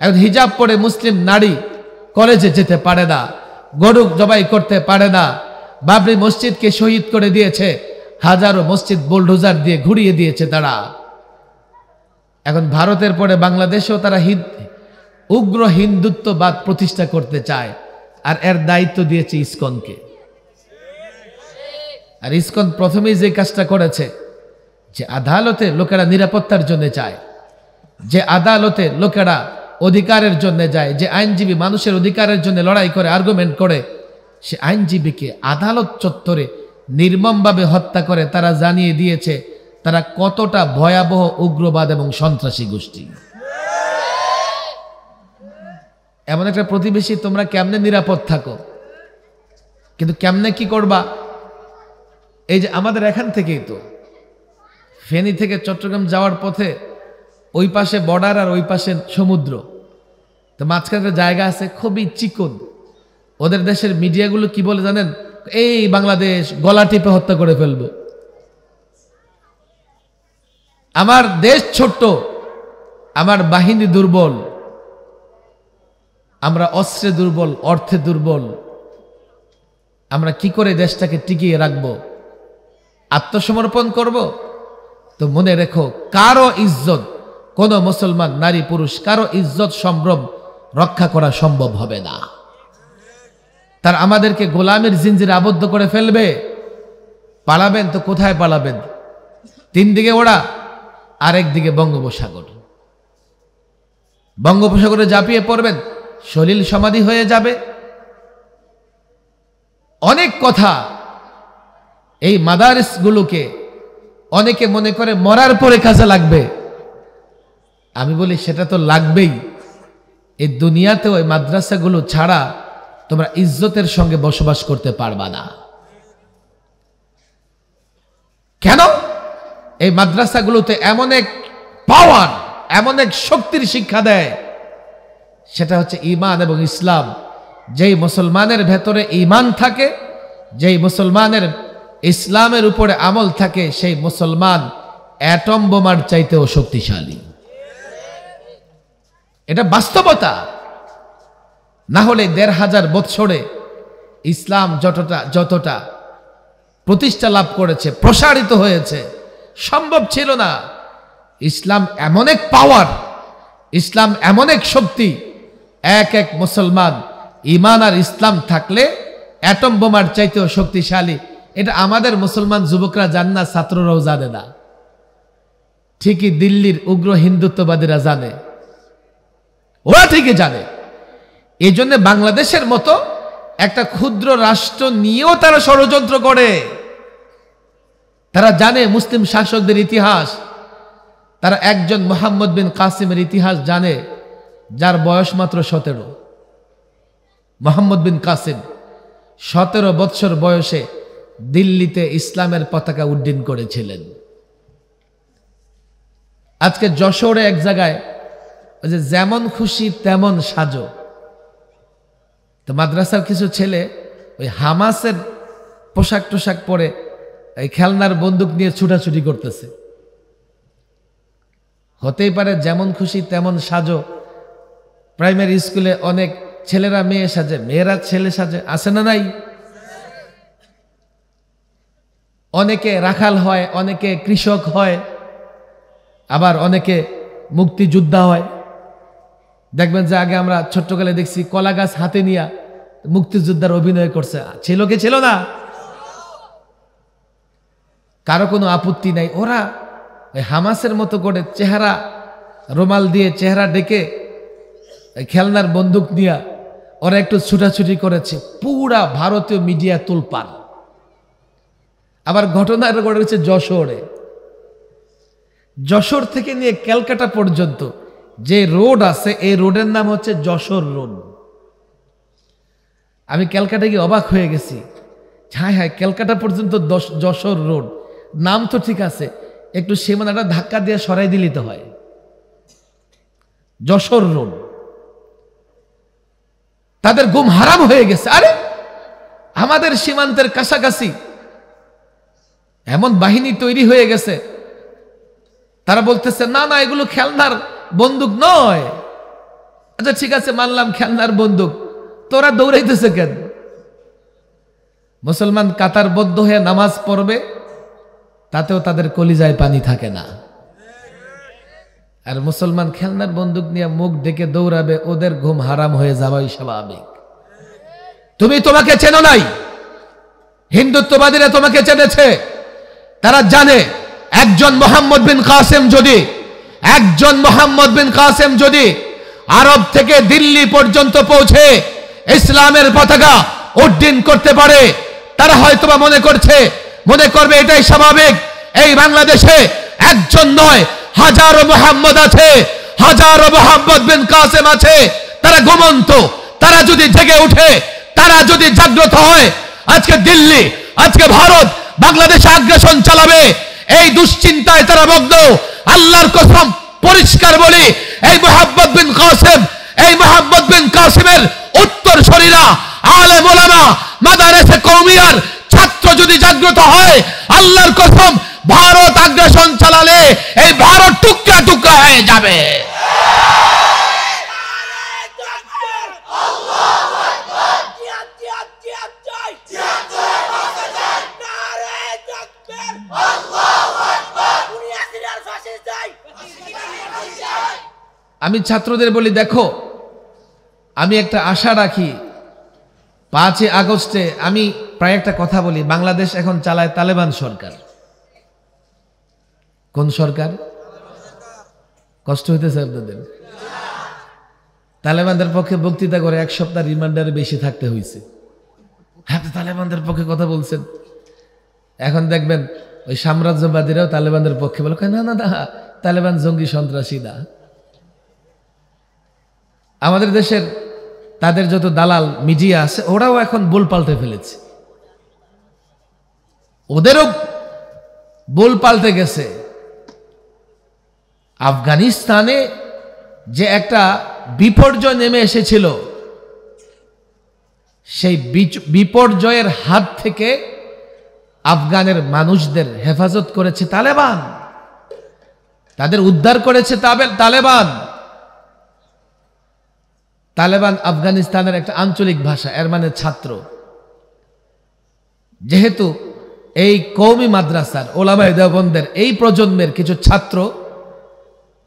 এখন হিজাব পরে মুসলিম নারী কলেজে যেতে পারে না, গরু জবাই করতে পারে না, বাবরি মসজিদকে শহীদ করে দিয়েছে, হাজারো মসজিদ বুলডোজার দিয়ে ঘুরিয়ে দিয়েছে তারা। এখন ভারতের পরে বাংলাদেশেও তারা উগ্র হিন্দুত্ববাদ প্রতিষ্ঠা করতে চায়, আর এর দায়িত্ব দিয়েছে ইসকনকে। আর ইসকন প্রথমেই যে কাজটা করেছে, যে আদালতে লোকেরা নিরাপত্তার জন্য চায়, যে আদালতে লোকেরা অধিকারের জন্য যায়, যে আইনজীবী মানুষের অধিকারের জন্য লড়াই করে, আর্গুমেন্ট করে, সে আইনজীবীকে আদালত চত্বরে নির্মমভাবে হত্যা করে তারা জানিয়ে দিয়েছে তারা কতটা ভয়াবহ উগ্রবাদ এবং সন্ত্রাসী গোষ্ঠী। এমন একটা প্রতিবেশী তোমরা কেমনে নিরাপদ থাকো, কিন্তু কেমনে কি করবা? এই যে আমাদের এখান থেকেই তো ফেনী থেকে চট্টগ্রাম যাওয়ার পথে ওই পাশে বর্ডার আর ওই পাশে সমুদ্র, তো মাঝখানে জায়গা আছে খুবই চিকন। ওদের দেশের মিডিয়াগুলো কি বলে জানেন? এই বাংলাদেশ গলা টিপে হত্যা করে ফেলবে। আমার দেশ ছোট্ট, আমার বাহিনী দুর্বল, আমরা অস্ত্রে দুর্বল, অর্থে দুর্বল, আমরা কি করে দেশটাকে টিকিয়ে রাখবো? আত্মসমর্পণ করব? তো মনে রেখো, কারো ইজ্জত, কোন মুসলমান নারী পুরুষ কারো ইজ্জত সম্ভ্রম রক্ষা করা সম্ভব হবে না। তার আমাদেরকে গোলামের জিঞ্জিরে আবদ্ধ করে ফেলবে। পালাবেন তো কোথায় পালাবেন? তিন দিকে ওরা, আরেক দিকে বঙ্গোপসাগর। বঙ্গোপসাগরে ঝাঁপিয়ে পড়বেন, সলিল সমাধি হয়ে যাবে। অনেক কথা এই মাদারিসগুলোকে অনেকে মনে করে মরার পরে কাজে লাগবে। আমি বলি সেটা তো লাগবেই। এই দুনিয়াতেও এই মাদ্রাসাগুলো ছাড়া তোমরা ইজ্জতের সঙ্গে বসবাস করতে পারবা না। কেন? এই মাদ্রাসাগুলোতে এমন এক পাওয়ার, এমন এক শক্তির শিক্ষা দেয়, সেটা হচ্ছে ঈমান এবং ইসলাম। যেই মুসলমানের ভেতরে ঈমান থাকে, যেই মুসলমানের ইসলামের উপরে আমল থাকে, সেই মুসলমান অ্যাটম বোমার চাইতেও শক্তিশালী। এটা বাস্তবতা। না হলে ১৫০০ বৎসরে ইসলাম যতটা প্রতিষ্ঠা লাভ করেছে, প্রসারিত হয়েছে, সম্ভব ছিল না। ইসলাম এমন এক পাওয়ার, ইসলাম এমন এক শক্তি, এক এক মুসলমান ঈমান আর ইসলাম থাকলে অ্যাটম বোমার চাইতেও শক্তিশালী। এটা আমাদের মুসলমান যুবকরা জানে না, ছাত্ররাও জানে না। ঠিকই দিল্লির উগ্র হিন্দুত্ববাদীরা জানে, ওরা ঠিকই জানে। এই জন্য বাংলাদেশের মতো একটা ক্ষুদ্র রাষ্ট্র নিয়েও তারা ষড়যন্ত্র করে। তারা জানে মুসলিম শাসকদের ইতিহাস, তারা একজন মোহাম্মদ বিন কাসিমের ইতিহাস জানে, যার বয়স মাত্র 17। মোহাম্মদ বিন কাসিম 17 বৎসর বয়সে দিল্লিতে ইসলামের পতাকা উড্ডীন করেছিলেন। আজকে যশোরে এক জায়গায় ওই যে যেমন খুশি তেমন সাজো, তো মাদ্রাসার কিছু ছেলে ওই হামাসের পোশাক টোশাক পরে এই খেলনার বন্দুক নিয়ে ছুটাছুটি করতেছে। হতেই পারে যেমন খুশি তেমন সাজো। প্রাইমারি স্কুলে অনেক ছেলেরা মেয়ে সাজে, মেয়েরা ছেলে সাজে, আছে না নাই? অনেকে রাখাল হয়, অনেকে কৃষক হয়, আবার অনেকে মুক্তিযোদ্ধা হয়। দেখবেন যে আগে আমরা ছোট্টকালে দেখছি কলা গাছ হাতে নিয়ে মুক্তিযোদ্ধার অভিনয় করছে, ছিল কি ছিল না? কারো কোনো আপত্তি নাই। ওরা ওই হামাসের মতো করে চেহারা রুমাল দিয়ে চেহারা ডেকে খেলনার বন্দুক নিয়ে ওরা একটু ছুটাছুটি করেছে। পুরা ভারতীয় মিডিয়া তোলপাড়। আবার ঘটনা ঘটেছে যশোরে। যশোর থেকে নিয়ে ক্যালকাটা পর্যন্ত যে রোড আছে, এই রোডের নাম হচ্ছে যশোর রোড। আমি ক্যালকাটা গিয়ে অবাক হয়ে গেছি। হ্যাঁ হ্যাঁ, ক্যালকাটা পর্যন্ত যশোর রোড, নাম তো ঠিক আছে, একটু সীমানাটা ধাক্কা দিয়ে সরাই দিলেই তো হয়। যশোর রোড, তাদের ঘুম হারাম হয়ে গেছে। আরে আমাদের সীমান্তের কাছাকাছি এমন বাহিনী তৈরি হয়ে গেছে, তারা বলতেছে না না এগুলো খেলনার বন্দুক নয়। আচ্ছা ঠিক আছে মানলাম খেলনার বন্দুক, তোরা দৌড়াইতেছে কেন? মুসলমান কাতারবদ্ধ হয়ে নামাজ পড়বে, তাতেও তাদের কলিজায় পানি থাকে না। আর মুসলমান খেলনার বন্দুক নিয়ে মুখ ডেকে দৌড়াবে, ওদের ঘুম হারাম হয়ে যাওয়াই স্বাভাবিক। তুমি তোমাকে চেনো নাই, হিন্দুত্ববাদীরা তোমাকে চেনেছে। তারা জানে একজন মোহাম্মদ বিন কাসেম যদি আরব থেকে দিল্লি পর্যন্ত পৌঁছে ইসলামের পতাকা উড্ডীন করতে পারে, তারা হয়তোবা মনে করবে এটাই স্বাভাবিক। এই বাংলাদেশে একজন নয়, হাজারো মোহাম্মদ আছে, হাজারো মোহাম্মদ বিন কাসেম আছে। তারা ঘুমন্ত, তারা যদি জেগে উঠে, তারা যদি জাগ্রত হয়, আজকে দিল্লি, আজকে ভারত বাংলাদেশে আগ্রাসন চালাবে, এই দুশ্চিন্তায় তারা মগ্ন। আল্লাহর কসম পরিষ্কার বলি, এই মোহাম্মদ বিন কাসেমের উত্তরসূরিরা, আলেম ওলামা, মাদারেসে কওমিয়ার ছাত্র যদি জাগ্রত হয়, আল্লাহর কসম ভারত আগ্রাসন চালালে এই ভারত টুকরা টুকরা হয়ে যাবে। আমি ছাত্রদের বলি, দেখো আমি একটা আশা রাখি, 5 আগস্টে আমি প্রায় একটা কথা বলি, বাংলাদেশ এখন চালায় তালেবান সরকার। কোন সরকার? কষ্ট হইতেছে আপনাদের? তালেবানদের পক্ষে বক্তৃতা করে 1 সপ্তাহ রিমান্ডারে বেশি থাকতে হয়েছে। আপনি তালেবানদের পক্ষে কথা বলছেন, এখন দেখবেন ওই সাম্রাজ্যবাদীরাও তালেবানদের পক্ষে বলে, না না না তালেবান জঙ্গি সন্ত্রাসী না। আমাদের দেশের তাদের যত দালাল মিডিয়া আছে, ওরাও এখন বল পাল্টে ফেলেছে, ওদেরও বল পাল্টে গেছে। আফগানিস্তানে যে একটা বিপর্যয় নেমে এসেছিল, সেই বিপর্যয়ের হাত থেকে আফগানের মানুষদের হেফাজত করেছে তালেবান, তাদের উদ্ধার করেছে তালেবান। তালেবান আফগানিস্তানের একটা আঞ্চলিক ভাষা, এর মানে ছাত্র। যেহেতু এই কওমি মাদ্রাসার ওলামায়ে দেওবন্দের এই প্রজন্মের কিছু ছাত্র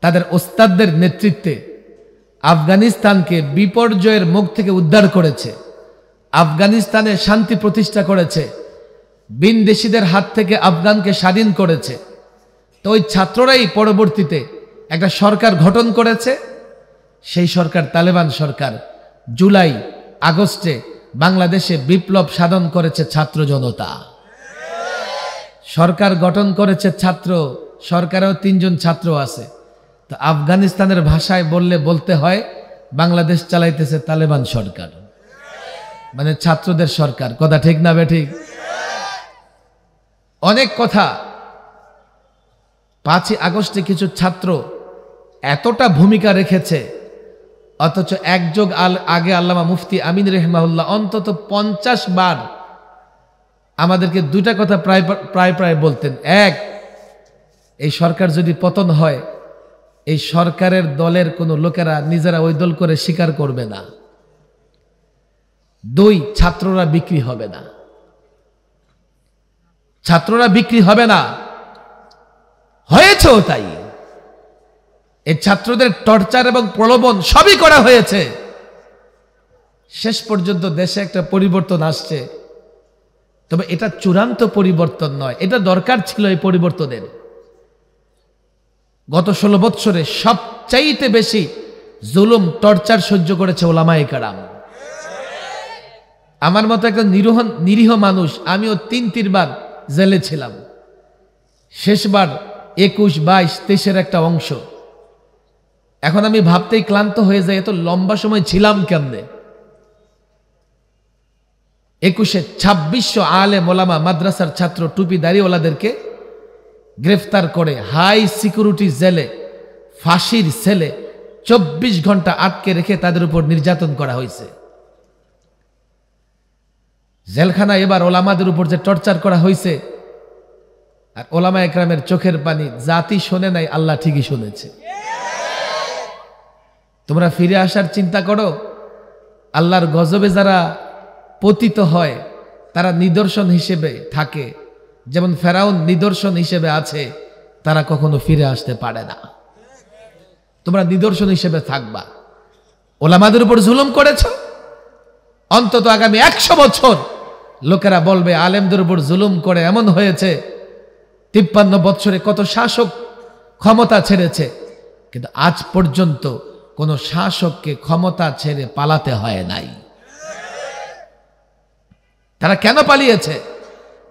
তাদের ওস্তাদদের নেতৃত্বে আফগানিস্তানকে বিপর্যয়ের মুখ থেকে উদ্ধার করেছে, আফগানিস্তানে শান্তি প্রতিষ্ঠা করেছে, বিনদেশীদের হাত থেকে আফগানকে স্বাধীন করেছে। তো ওই ছাত্ররাই পরবর্তীতে একটা সরকার গঠন করেছে। সেই সরকার তালেবান সরকার। জুলাই আগস্টে বাংলাদেশে বিপ্লব সাধন করেছে ছাত্র জনতা, সরকার গঠন করেছে ছাত্র, সরকারেও 3 জন ছাত্র আছে। তো আফগানিস্তানের ভাষায় বলতে হয় বাংলাদেশ চালাইতেছে তালেবান সরকার, মানে ছাত্রদের সরকার। কথা ঠিক না বেঠিক? অনেক কথা। 5 আগস্টে কিছু ছাত্র এতটা ভূমিকা রেখেছে, অথচ এক যুগ আগে আল্লামা মুফতি আমিন রহমাহুল্লাহ অন্তত 50 বার আমাদেরকে 2টা কথা প্রায় বলতেন। এক, এই সরকার যদি পতন হয়, এই সরকারের দলের কোনো লোকেরা নিজেরা ওই দল করে স্বীকার করবে না। 2, ছাত্ররা বিক্রি হবে না, ছাত্ররা বিক্রি হবে না। হয়েছেও তাই। এই ছাত্রদের টর্চার এবং প্রলোভন সবই করা হয়েছে। শেষ পর্যন্ত দেশে একটা পরিবর্তন আসছে, তবে এটা চূড়ান্ত পরিবর্তন নয়, এটা দরকার ছিল এই পরিবর্তনের। গত 16 বৎসরে সবচাইতে বেশি জুলুম টর্চার সহ্য করেছে ওলামায়ে কেরাম। আমার মতো একটা নিরীহ মানুষ, আমিও 3 বার জেলে ছিলাম। শেষবার 21, 22, 23-এর একটা অংশ। এখন আমি ভাবতেই ক্লান্ত হয়ে যাই, এত লম্বা সময় ছিলাম কেমনে। 21-এ 2600 আলেম ওলামা মাদ্রাসার ছাত্র টুপি দাড়িওয়ালাদেরকে গ্রেফতার করে হাই সিকিউরিটি জেলে, ফাঁসির সেলে 24 ঘন্টা আটকে রেখে তাদের উপর নির্যাতন করা হয়েছে। জেলখানা এবার ওলামাদের উপর যে টর্চার করা হয়েছে, আর ওলামা একরামের চোখের পানি জাতি শোনে নাই, আল্লাহ ঠিকই শুনেছে। তোমরা ফিরে আসার চিন্তা করো। আল্লাহর গজবে যারা পতিত হয় তারা নিদর্শন হিসেবে থাকে, যেমন ফেরাউন নিদর্শন হিসেবে আছে, তারা কখনো ফিরে আসতে পারে না। তোমরা নিদর্শন হিসেবে থাকবা। ওলামাদের উপর জুলুম করেছ, অন্তত আগামী 100 বছর লোকেরা বলবে আলেমদের উপর জুলুম করে এমন হয়েছে। 53 বছরে কত শাসক ক্ষমতা ছেড়েছে, কিন্তু আজ পর্যন্ত কোন শাসককে ক্ষমতা ছেড়ে পালাতে হয় নাই। তারা কেন পালিয়েছে?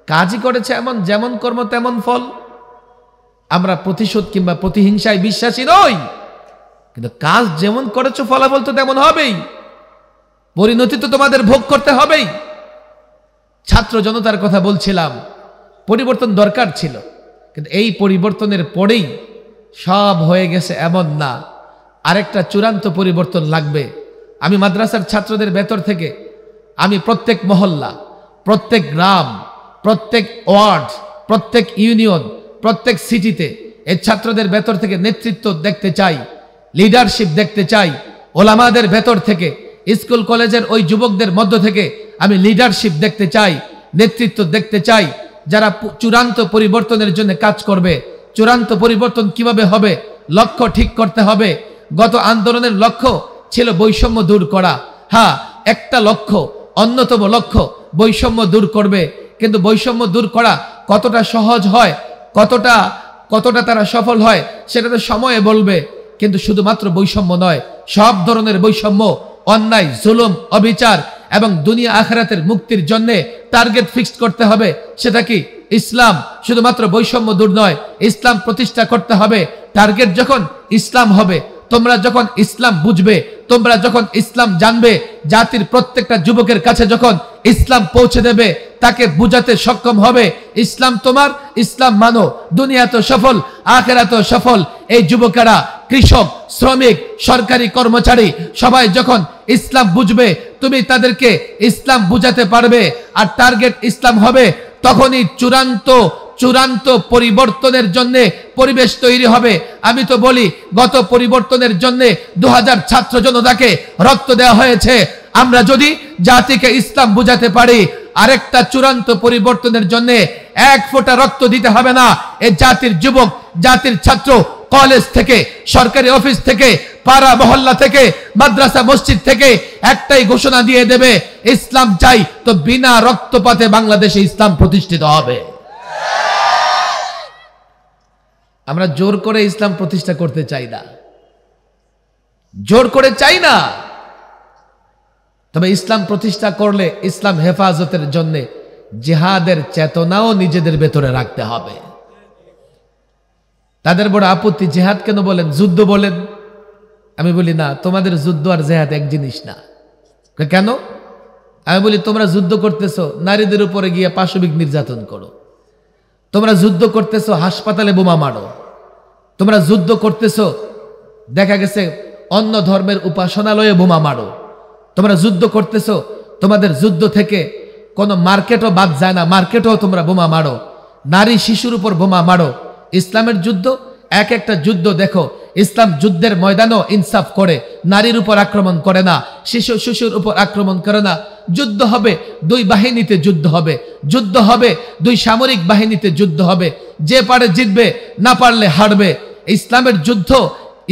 কাজই করেছে এমন, যেমন কর্ম তেমন ফল। আমরা প্রতিশোধ কিংবা প্রতিহিংসায় বিশ্বাসী নই, কিন্তু কাজ যেমন করেছো ফলাফল তো তেমন হবেই, পরিণতি তো তোমাদের ভোগ করতে হবেই। ছাত্র জনতার কথা বলছিলাম, পরিবর্তন দরকার ছিল, কিন্তু এই পরিবর্তনের পরেই সব হয়ে গেছে এমন না, আরেকটা চূড়ান্ত পরিবর্তন লাগবে। আমি মাদ্রাসার ছাত্রদের ভেতর থেকে আমি প্রত্যেক মহল্লা, প্রত্যেক গ্রাম, প্রত্যেক ওয়ার্ড, প্রত্যেক ইউনিয়ন, প্রত্যেক সিটিতে এই ছাত্রদের ভেতর থেকে নেতৃত্ব দেখতে চাই, লিডারশিপ দেখতে চাই। ওলামাদের ভেতর থেকে, স্কুল কলেজের ওই যুবকদের মধ্য থেকে আমি লিডারশিপ দেখতে চাই, নেতৃত্ব দেখতে চাই, যারা চূড়ান্ত পরিবর্তনের জন্য কাজ করবে। চূড়ান্ত পরিবর্তন কিভাবে হবে? লক্ষ্য ঠিক করতে হবে। গত আন্দোলনের লক্ষ্য ছিল বৈষম্য দূর করা। হ্যাঁ, একটা লক্ষ্য, অন্যতম লক্ষ্য বৈষম্য দূর করবে, কিন্তু বৈষম্য দূর করা কতটা সহজ হয়, কতটা তারা সফল হয় সেটা তো সময়ে বলবে। কিন্তু শুধুমাত্র বৈষম্য নয়, সব ধরনের বৈষম্য, অন্যায়, জুলুম, অবিচার এবং দুনিয়া আখিরাতের মুক্তির জন্য টার্গেট ফিক্সড করতে হবে। সেটা কি? ইসলাম। শুধুমাত্র বৈষম্য দূর নয়, ইসলাম প্রতিষ্ঠা করতে হবে। টার্গেট যখন ইসলাম হবে, তোমরা যখন ইসলাম বুঝবে, তোমরা যখন ইসলাম জানবে, জাতির প্রত্যেকটা যুবকের কাছে যখন ইসলাম পৌঁছে দেবে, তাকে বুঝাতে সক্ষম হবে ইসলাম তোমার, ইসলাম মানো, দুনিয়া তো সফল, আখিরাত তো সফল। এই যুবকেরা, কৃষক, শ্রমিক, সরকারি কর্মচারী সবাই যখন ইসলাম বুঝবে, তুমি তাদেরকে ইসলাম বুঝাতে পারবে, আর টার্গেট ইসলাম হবে, তখনই চূড়ান্ত পরিবর্তনের জন্য পরিবেশ তৈরি হবে। আমি তো বলি, গত পরিবর্তনের জন্য 2000 ছাত্র জনতাকে রক্ত দেওয়া হয়েছে। আমরা যদি জাতিকে ইসলাম বুঝাতে পারি, আরেকটা চূড়ান্ত পরিবর্তনের জন্য 1 ফোঁটা রক্ত দিতে হবে না। এই জাতির যুবক, জাতির ছাত্র কলেজ থেকে, সরকারি অফিস থেকে, পাড়া মহল্লা থেকে, মাদ্রাসা মসজিদ থেকে একটাই ঘোষণা দিয়ে দেবে, ইসলাম চাই, তো বিনা রক্তপাতে বাংলাদেশে ইসলাম প্রতিষ্ঠিত হবে। আমরা জোর করে ইসলাম প্রতিষ্ঠা করতে চাই না, জোর করে চাই না। তবে ইসলাম প্রতিষ্ঠা করলে ইসলাম হেফাজতের জন্য জিহাদের চেতনাও নিজেদের ভেতরে রাখতে হবে। তাদের বড় আপত্তি, জিহাদ কেন বলেন, যুদ্ধ বলেন। আমি বলি না, তোমাদের যুদ্ধ আর জিহাদ এক জিনিস না। কেন? আমি বলি, তোমরা যুদ্ধ করতেছো নারীদের উপরে গিয়ে পাশবিক নির্যাতন করো, তোমরা যুদ্ধ করতেছো হাসপাতালে বোমা মারো, তোমরা যুদ্ধ করতেছো দেখা গেছে অন্য ধর্মের উপাসনালয়ে বোমা মারো, তোমরা যুদ্ধ করতেছো, তোমাদের যুদ্ধ থেকে কোনো মার্কেটও বাদ যায় না, মার্কেটও তোমরা বোমা মারো, নারী শিশুর উপর বোমা মারো। ইসলামের যুদ্ধ, এক একটা যুদ্ধ দেখো, ইসলাম যুদ্ধের ময়দানও ইনসাফ করে, নারীর উপর আক্রমণ করে না, শিশুর উপর আক্রমণ করে না। যুদ্ধ হবে 2 বাহিনীতে, যুদ্ধ হবে 2 সামরিক বাহিনীতে যুদ্ধ হবে, যে পারে জিতবে, না পারলে হারবে। ইসলামের যুদ্ধ,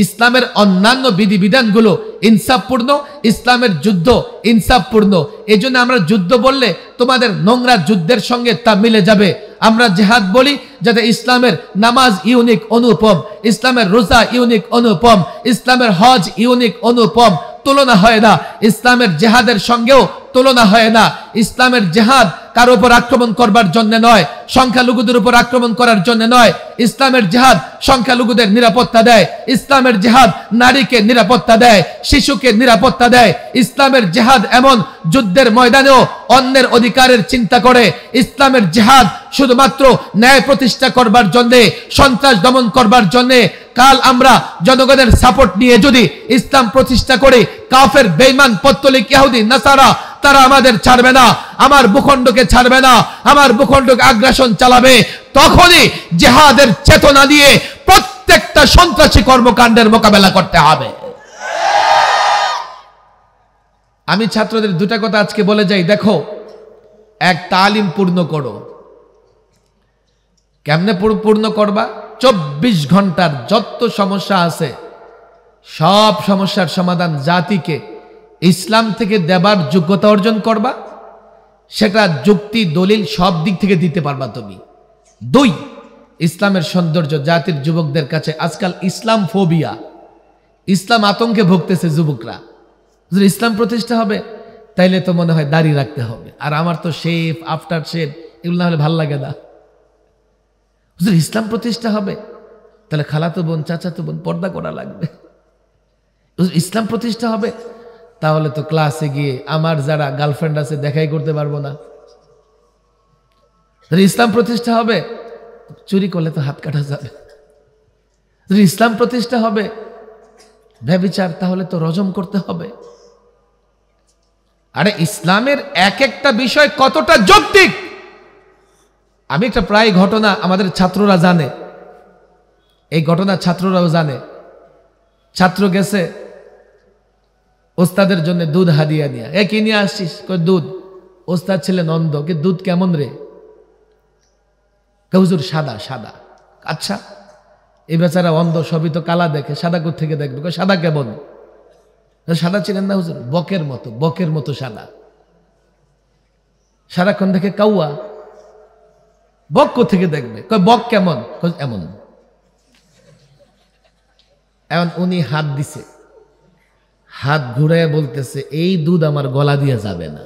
ইসলামের অন্যান্য বিধিবিধানগুলো ইনসাফপূর্ণ, ইসলামের যুদ্ধ ইনসাফপূর্ণ। এই জন্য আমরা যুদ্ধ বললে তোমাদের নোংরা যুদ্ধের সঙ্গে তা মিলে যাবে। আমরা জিহাদ বলি যাতে ইসলামের নামাজ ইউনিক অনুপম, ইসলামের রোজা ইউনিক অনুপম, ইসলামের হজ ইউনিক অনুপম, তুলনা হয় না। ইসলামের জিহাদের সঙ্গেও তুলনা হয় না। ইসলামের জিহাদ কারো উপর আক্রমণ করবার জন্য নয়, সংখ্যালঘুদের উপর আক্রমণ করার জন্য নয়। ইসলামের জিহাদ সংখ্যালঘুদের নিরাপত্তা দেয়, ইসলামের জিহাদ নারীকে নিরাপত্তা দেয়, শিশুকে নিরাপত্তা দেয়। ইসলামের জিহাদ এমন, যুদ্ধের ময়দানেও অন্যের অধিকারের চিন্তা করে। ইসলামের জিহাদ শুধুমাত্র ন্যায় প্রতিষ্ঠা করবার জন্যে, সন্ত্রাস দমন করবার জন্যে, কাল আমরা জনগণের সাপোর্ট নিয়ে যদি ইসলাম প্রতিষ্ঠা করি, কাফের বেঈমান পত্তলিক ইহুদি নাসারা তারা আমাদের ছাড়বে না, আমার ভূখণ্ডকে ছাড়বে না, আমার ভূখণ্ডকে আগ্রাসন চালাবে। তখনই জিহাদের চেতনা দিয়ে প্রত্যেকটা সন্ত্রাসী কর্মকাণ্ডের মোকাবেলা করতে হবে। আমি ছাত্রদের দুটা কথা আজকে বলে যাই, দেখো, এক, তালিম পূর্ণ করো। কেমনে পূর্ণ করবা? 24 ঘন্টার যত সমস্যা আছে সব সমস্যার সমাধান জাতিকে ইসলাম থেকে দেবার যোগ্যতা অর্জন করবা, সেটা যুক্তি দলিল সব দিক থেকে দিতে পারবা তুমি। 2, ইসলামের সৌন্দর্য জাতির যুবকদের কাছে আজকাল ইসলাম ফোবিয়া, ইসলাম আতঙ্কে ভুগতেছে যুবকরা। যদি ইসলাম প্রতিষ্ঠা হবে তাইলে তো মনে হয় দাড়ি রাখতে হবে, আর আমার তো শেভ আফটার শেভ এগুলো না হলে ভাল লাগে না। যদি ইসলাম প্রতিষ্ঠা হবে তাহলে খালাতো বোন চাচাতো বোন পর্দা করা লাগবে। ইসলাম প্রতিষ্ঠা হবে তাহলে তো ক্লাসে গিয়ে আমার যারা গার্লফ্রেন্ড আছে দেখাই করতে পারবো না। যদি ইসলাম প্রতিষ্ঠা হবে চুরি করলে তো হাত কাটা যাবে। যদি ইসলাম প্রতিষ্ঠা হবে ব্যভিচার তাহলে তো রজম করতে হবে। আরে ইসলামের এক একটা বিষয় কতটা যৌক্তিক। আমি একটা প্রায় ঘটনা আমাদের ছাত্ররা জানে, এই ঘটনা ছাত্ররাও জানে। ছাত্র গেছে ওস্তাদের জন্য দুধ হাদিয়া নিয়ে, কি নিয়ে আসছিস? দুধ। ওস্তাদ ছিলেন অন্ধ, কি দুধ কেমন রে? হুজুর সাদা সাদা। আচ্ছা, এই বেচারা অন্ধ, সবই তো কালা দেখে, সাদা কোথা থেকে দেখবে? সাদা কেমন? সাদা ছিলেন না হুজুর? বকের মতো, বকের মতো সাদা। সারাক্ষণ দেখে কাউয়া, বক কোথেকে দেখবে? বক কেমন? এমন। এমন উনি হাত দিছে, হাত ঘুরাইয়া বলতেছে এই দুধ আমার গলা দিয়ে যাবে না।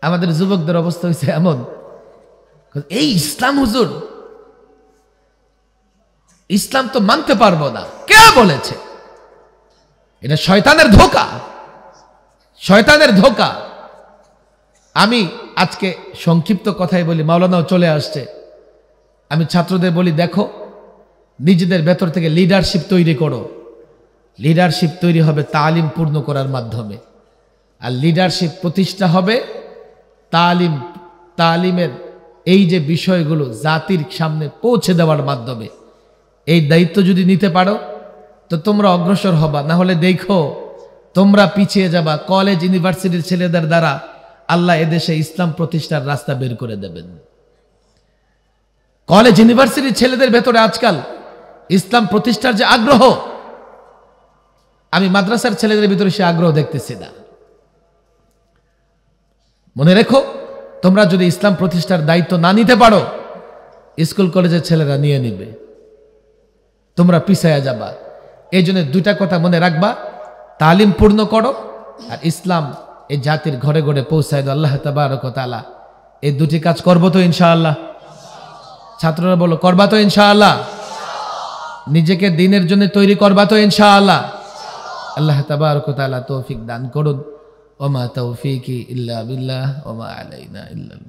আমাদের যুবকদের অবস্থা হয়েছে এমন, এই ইসলাম হুজুর, ইসলাম তো মানতে পারবো না। কে বলেছে? এটা শয়তানের ধোঁকা, শয়তানের ধোঁকা। আমি আজকে সংক্ষিপ্ত কথাই বলি, মাওলানাও চলে আসছে। আমি ছাত্রদের বলি, দেখো, নিজেদের ভেতর থেকে লিডারশিপ তৈরি করো। লিডারশিপ তৈরি হবে তালিম পূর্ণ করার মাধ্যমে, আর লিডারশিপ প্রতিষ্ঠা হবে তালিমের এই যে বিষয়গুলো জাতির সামনে পৌঁছে দেওয়ার মাধ্যমে। এই দায়িত্ব যদি নিতে পারো তো তোমরা অগ্রসর হবা, না হলে দেখো তোমরা পিছিয়ে যাবা। কলেজ ইউনিভার্সিটির ছেলেদের দ্বারা আল্লাহ এদেশে ইসলাম প্রতিষ্ঠার রাস্তা বের করে দেবেন। কলেজ ইউনিভার্সিটির ছেলেদের ভেতরে আজকাল ইসলাম প্রতিষ্ঠার যে আগ্রহ, আমি মাদ্রাসার ছেলেদের ভিতরে সে আগ্রহ দেখতেছি না। মনে রেখো, তোমরা যদি ইসলাম প্রতিষ্ঠার দায়িত্ব না নিতে পারো, স্কুল কলেজের ছেলেরা নিয়ে নিবে, তোমরা পিছায়া যাবা। এই জন্য দুইটা কথা মনে রাখবা, তালিম পূর্ণ করো আর ইসলাম এই জাতির ঘরে ঘরে পৌঁছায় দাও। আল্লাহ তাবারক ওয়া তাআলা এই দুটি কাজ করবো তো ইনশাআল্লাহ? ছাত্ররা বলো, করবা তো ইনশাআল্লাহ? নিজেকে দিনের জন্য তৈরি করবা তো ইনশাআল্লাহ? আল্লাহ তাবারক ওয়া তাআলা তৌফিক দান করুন। ওমা তৌফিকি ইল্লা বিল্লাহ ওমা আলাইনা ইল্লাল